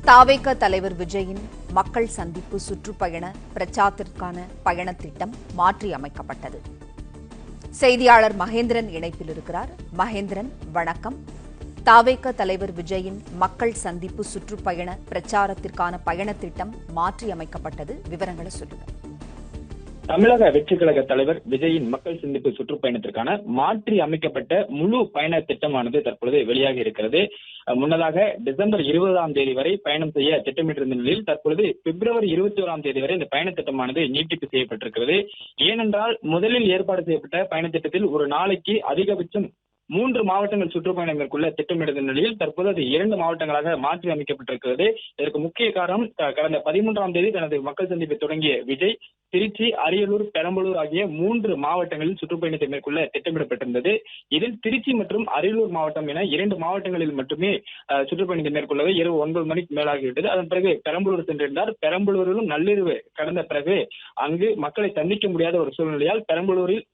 தாவேக தலைவர் விஜயின் மக்கள் சந்திப்பு சுற்றுப்பயண பிரச்சாரத்திற்கான பயணத் திட்டம் மாற்றி அமைக்கப்பட்டது. செய்தியாளர் மகேந்திரன் இணைப்பில் இருக்கிறார். மகேந்திரன், வணக்கம். தாவேக தலைவர் விஜயின் மக்கள் சந்திப்பு சுற்றுப்பயண பிரச்சாரத்திற்கான பயணத் திட்டம் மாற்றி அமைக்கப்பட்டது. விவரங்களை சொல்லுங்க. தமிழக வெற்றி கழக தலைவர் விஜயின் மக்கள் சந்திப்பு சுற்றுப்பயணத்திற்கான மாற்றி அமைக்கப்பட்ட முழு பயண திட்டமானது தற்பொழுது வெளியாகி இருக்கிறது. முன்னதாக டிசம்பர் 20ஆம் தேதி வரை பயணம் செய்ய திட்டமிட்டிருந்த நிலையில் தற்பொழுது பிப்ரவரி 21ஆம் தேதி வரை இந்த பயண திட்டமானது நீட்டிப்பு செய்யப்பட்டிருக்கிறது. ஏனென்றால் முதலில் ஏற்பாடு செய்யப்பட்ட பயண திட்டத்தில் ஒரு நாளைக்கு அதிகபட்சம் 3 மாவட்டங்கள் சுற்றுப்பயணம் மேற்கொள்ள திட்டமிடுந்த நிலையில் தற்போது அது 2 மாவட்டங்களாக மாற்றி அமைக்கப்பட்டிருக்கிறது. இதற்கு முக்கிய காரணம், கடந்த 13ஆம் தேதி தனது மக்கள் சந்திப்பை தொடங்கிய விஜய் திருச்சி, அரியலூர், பெரம்பலூர் ஆகிய 3 மாவட்டங்களில் சுற்றுப்பயணத்தை மேற்கொள்ள திட்டமிடப்பட்டிருந்தது. இதில் திருச்சி மற்றும் அரியலூர் மாவட்டம் என 2 மாவட்டங்களில் மட்டுமே சுற்றுப்பயணத்தை மேற்கொள்ளவே இரவு 9 மணிக்கு மேலாகிவிட்டது. அதன் பிறகு பெரம்பலூர் சென்றிருந்தார். பெரம்பலூரிலும் நள்ளிரவு கடந்த பிறகு அங்கு மக்களை சந்திக்க முடியாத ஒரு சூழ்நிலையால் பெரம்பலூரில்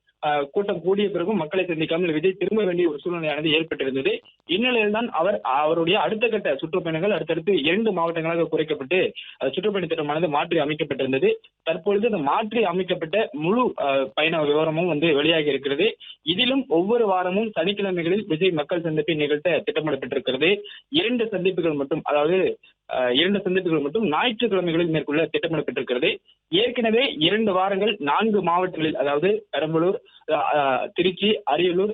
கூட்டம் கூடிய பிறகும் மக்களை சந்திக்காமல் விஜய் திரும்ப வேண்டிய ஒரு சூழ்நிலையானது ஏற்பட்டிருந்தது. இந்நிலையில் தான் அவருடைய அடுத்த கட்ட சுற்றுப்பயணங்கள் அடுத்தடுத்து 2 மாவட்டங்களாக குறைக்கப்பட்டு சுற்றுப்பயண திட்டமானது மாற்றி அமைக்கப்பட்டிருந்தது. தற்பொழுது இந்த மாற்றி அமைக்கப்பட்ட முழு பயண விவரமும் வெளியாகி இருக்கிறது. இதிலும் ஒவ்வொரு வாரமும் சனிக்கிழமைகளில் விஜய் மக்கள் சந்திப்பை நிகழ்த்த திட்டமிடப்பட்டிருக்கிறது. 2 சந்திப்புகள் மட்டும், அதாவது 2 சந்திப்புகள் மட்டும் ஞாயிற்றுக்கிழமைகளில் மேற்கொள்ள திட்டமிடப்பட்டிருக்கிறது. ஏற்கனவே 2 வாரங்கள் 4 மாவட்டங்களில், அதாவது பெரம்பலூர், திருச்சி, அரியலூர்,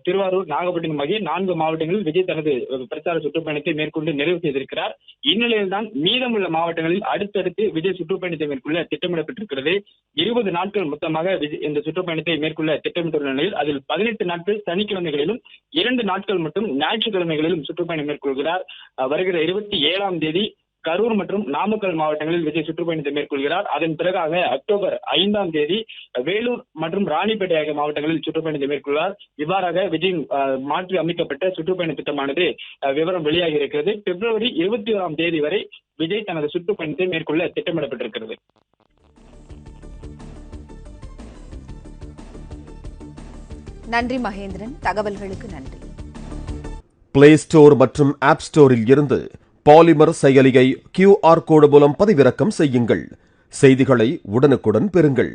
திருவாரூர், நாகப்பட்டினம் ஆகிய 4 மாவட்டங்களில் விஜய் தனது பிரச்சார சுற்றுப்பயணத்தை மேற்கொண்டு நிறைவு செய்திருக்கிறார். இந்நிலையில் தான் மீதமுள்ள மாவட்டங்களில் அடுத்தடுத்து விஜய் சுற்றுப்பயணத்தை மேற்கொள்ள திட்டமிடப்பட்டிருக்கிறது. 20 நாட்கள் மொத்தமாக இந்த சுற்றுப்பயணத்தை மேற்கொள்ள திட்டமிட்டுள்ள நிலையில் அதில் 18 நாட்கள் சனிக்கிழமைகளிலும் 2 நாட்கள் மட்டும் ஞாயிற்றுக்கிழமைகளிலும் சுற்றுப்பயணம் மேற்கொள்கிறார். வருகிற 27ஆம் தேதி கரூர் மற்றும் நாமக்கல் மாவட்டங்களில் விஜய் சுற்றுப்பயணத்தை மேற்கொள்கிறார். அதன் பிறகாக அக்டோபர் 5ஆம் தேதி வேலூர் மற்றும் ராணிப்பேட்டை ஆகிய மாவட்டங்களில் சுற்றுப்பயணத்தை மேற்கொள்கிறார். இவ்வாறாக விஜய் மாற்றி அமைக்கப்பட்ட சுற்றுப்பயண திட்டமானது விவரம் வெளியாகி இருக்கிறது. பிப்ரவரி 21ஆம் தேதி வரை விஜய் தனது சுற்றுப்பயணத்தை மேற்கொள்ள திட்டமிடப்பட்டிருக்கிறது. நன்றி மகேந்திரன், தகவல்களுக்கு நன்றி. பிளே ஸ்டோர் மற்றும் ஆப் ஸ்டோரில் இருந்து பாலிமர் செயலியை QR கோடு மூலம் பதிவிறக்கம் செய்யுங்கள். செய்திகளை உடனுக்குடன் பெறுங்கள்.